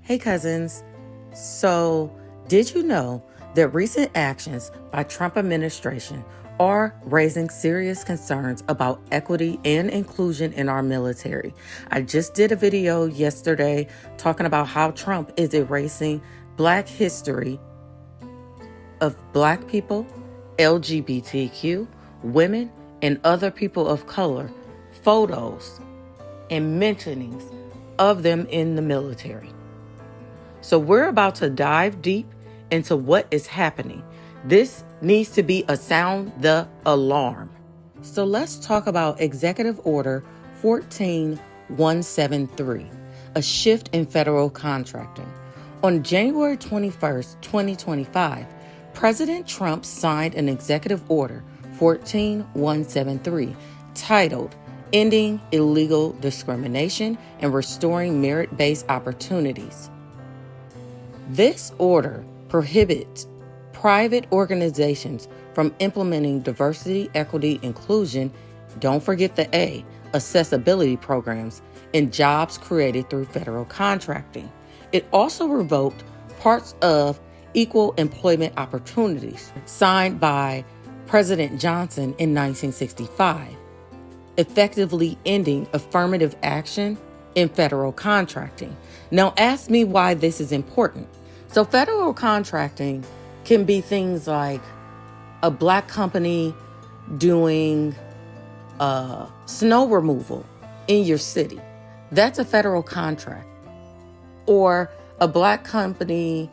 Hey cousins, so did you know that recent actions by Trump administration are raising serious concerns about equity and inclusion in our military? I just did a video yesterday talking about how Trump is erasing Black history of Black people, LGBTQ, women, and other people of color, photos and mentionings of them in the military. So we're about to dive deep into what is happening. This needs to be a sound the alarm. So let's talk about Executive Order 14173, a shift in federal contracting. On January 21st, 2025, President Trump signed an Executive Order 14173 titled Ending Illegal Discrimination and Restoring Merit-Based Opportunities. This order prohibits private organizations from implementing diversity, equity, inclusion, don't forget the A, accessibility programs, in jobs created through federal contracting. It also revoked parts of Equal Employment Opportunities, signed by President Johnson in 1965, effectively ending affirmative action in federal contracting. Now ask me why this is important. So federal contracting can be things like a Black company doing snow removal in your city. That's a federal contract. Or a Black company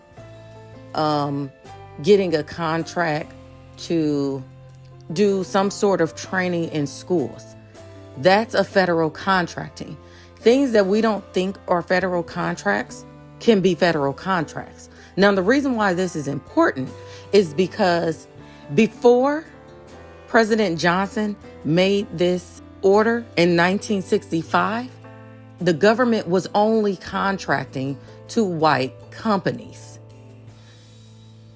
getting a contract to do some sort of training in schools. That's a federal contracting. Things that we don't think are federal contracts can be federal contracts. Now, the reason why this is important is because before President Johnson made this order in 1965, the government was only contracting to white companies.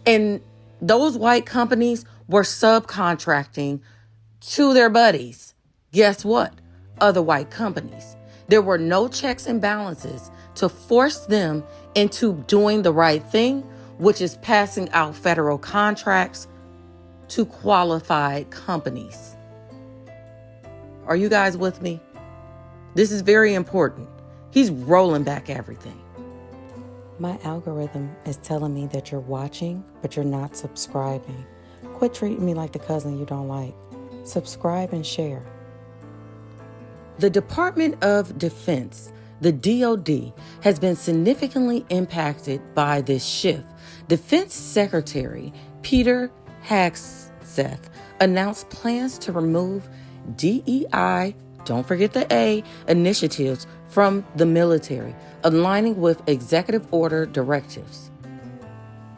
And those white companies were subcontracting to their buddies. Guess what? Other white companies. There were no checks and balances to force them into doing the right thing, which is passing out federal contracts to qualified companies. Are you guys with me? This is very important. He's rolling back everything. My algorithm is telling me that you're watching, but you're not subscribing. Quit treating me like the cousin you don't like. Subscribe and share. The Department of Defense, the DoD, has been significantly impacted by this shift. Defense Secretary Peter Hegseth announced plans to remove DEI, don't forget the A, initiatives from the military, aligning with executive order directives.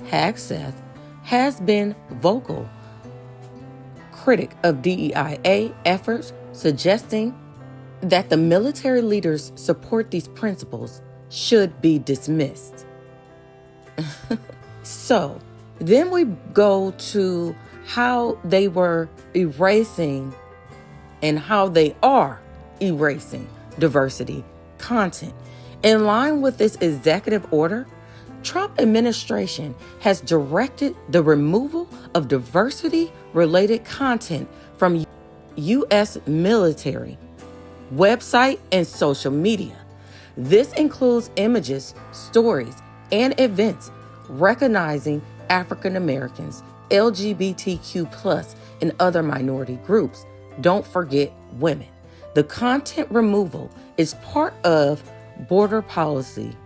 Hegseth has been vocal critic of DEIA efforts, suggesting that the military leaders support these principles should be dismissed. So then we go to how they were erasing and how they are erasing diversity content. In line with this executive order, Trump administration has directed the removal of diversity-related content from U.S. military website and social media. This includes images, stories, and events recognizing African Americans, LGBTQ+, and other minority groups. Don't forget women. The content removal is part of border policy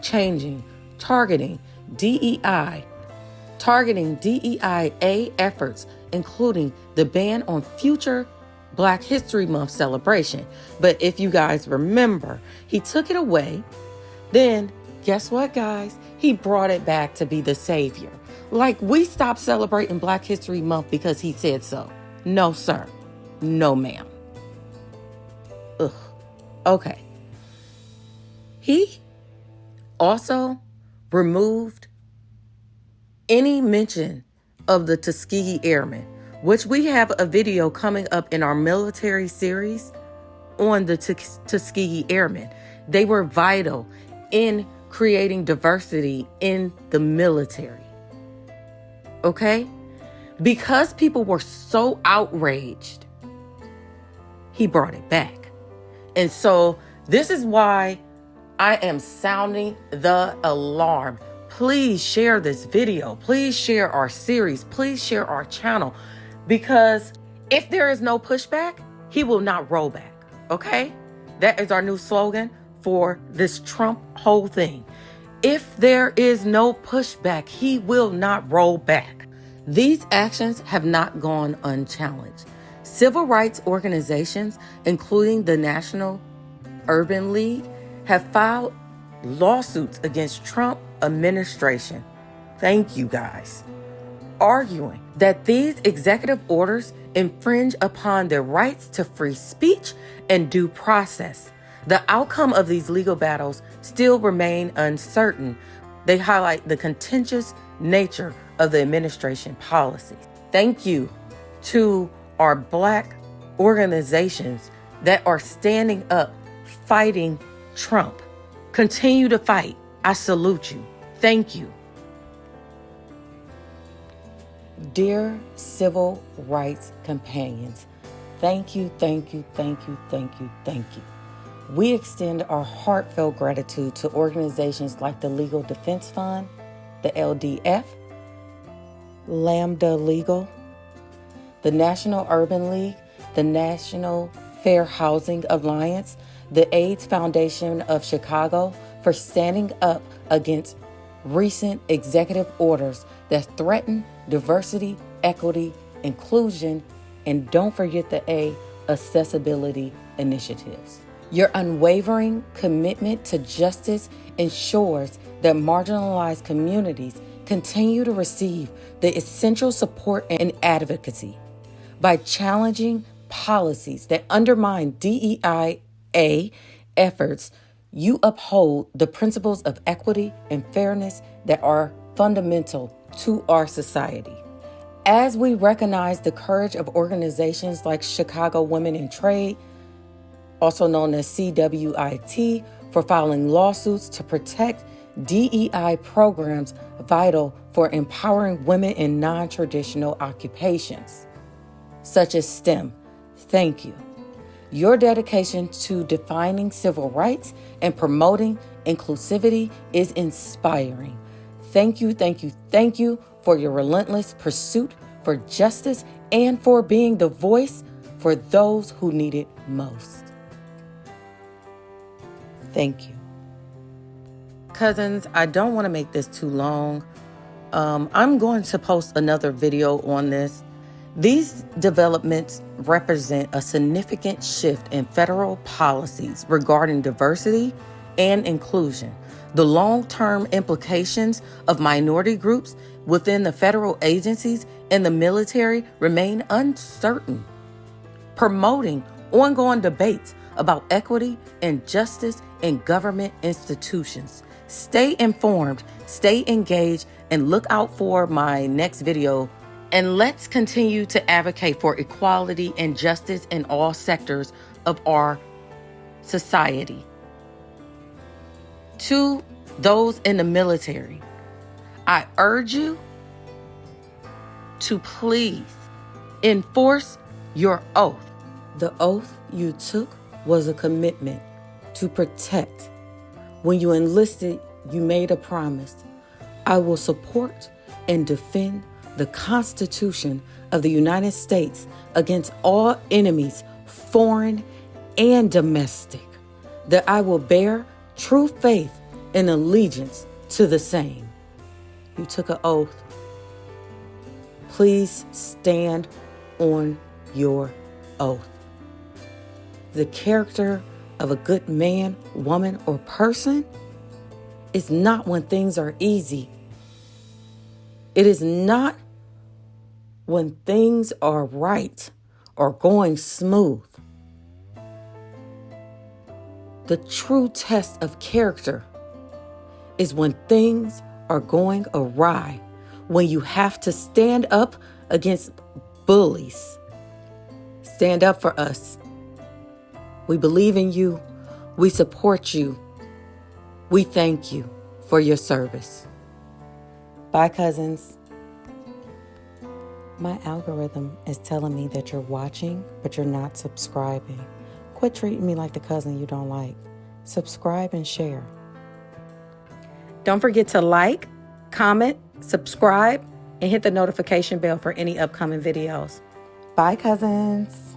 changing, targeting DEIA efforts, including the ban on future Black History Month celebration. But if you guys remember, he took it away. Then guess what, guys? He brought it back to be the savior. Like, we stopped celebrating Black History Month because he said so. No, sir. No, ma'am. Ugh. Okay. He also removed any mention of the Tuskegee Airmen, which we have a video coming up in our military series on the Tuskegee Airmen. They were vital in creating diversity in the military. Okay? Because people were so outraged, he brought it back. And so this is why I am sounding the alarm. Please share this video. Please share our series. Please share our channel. Because if there is no pushback, he will not roll back. Okay? That is our new slogan for this Trump whole thing. If there is no pushback, he will not roll back. These actions have not gone unchallenged. Civil rights organizations, including the National Urban League, have filed lawsuits against Trump administration. Thank you, guys. Arguing that these executive orders infringe upon their rights to free speech and due process. The outcome of these legal battles still remain uncertain. They highlight the contentious nature of the administration policies. Thank you to our Black organizations that are standing up, fighting Trump. Continue to fight. I salute you. Thank you. Dear civil rights companions, thank you, thank you, thank you, thank you, thank you. We extend our heartfelt gratitude to organizations like the Legal Defense Fund, the LDF, Lambda Legal, the National Urban League, the National Fair Housing Alliance, the AIDS Foundation of Chicago for standing up against recent executive orders that threaten diversity, equity, inclusion, and don't forget the A, accessibility initiatives. Your unwavering commitment to justice ensures that marginalized communities continue to receive the essential support and advocacy. By challenging policies that undermine DEIA efforts, you uphold the principles of equity and fairness that are fundamental to our society. As we recognize the courage of organizations like Chicago Women in Trade, also known as CWIT, for filing lawsuits to protect DEI programs vital for empowering women in non-traditional occupations, such as STEM. Thank you. Your dedication to defining civil rights and promoting inclusivity is inspiring. Thank you, thank you, thank you for your relentless pursuit for justice and for being the voice for those who need it most. Thank you. Cousins, I don't want to make this too long. I'm going to post another video on this. These developments represent a significant shift in federal policies regarding diversity and inclusion. The long-term implications of minority groups within the federal agencies and the military remain uncertain. Promoting ongoing debates about equity and justice in government institutions. Stay informed, stay engaged, and look out for my next video. And let's continue to advocate for equality and justice in all sectors of our society. To those in the military, I urge you to please enforce your oath. The oath you took was a commitment to protect. When you enlisted, you made a promise. I will support and defend the Constitution of the United States against all enemies, foreign and domestic, that I will bear true faith and allegiance to the same. You took an oath. Please stand on your oath. The character of a good man, woman, or person is not when things are easy. It is not when things are right or going smooth. The true test of character is when things are going awry, when you have to stand up against bullies. Stand up for us. We believe in you. We support you. We thank you for your service. Bye, cousins. My algorithm is telling me that you're watching, but you're not subscribing. Quit treating me like the cousin you don't like. Subscribe and share. Don't forget to like, comment, subscribe, and hit the notification bell for any upcoming videos. Bye, cousins.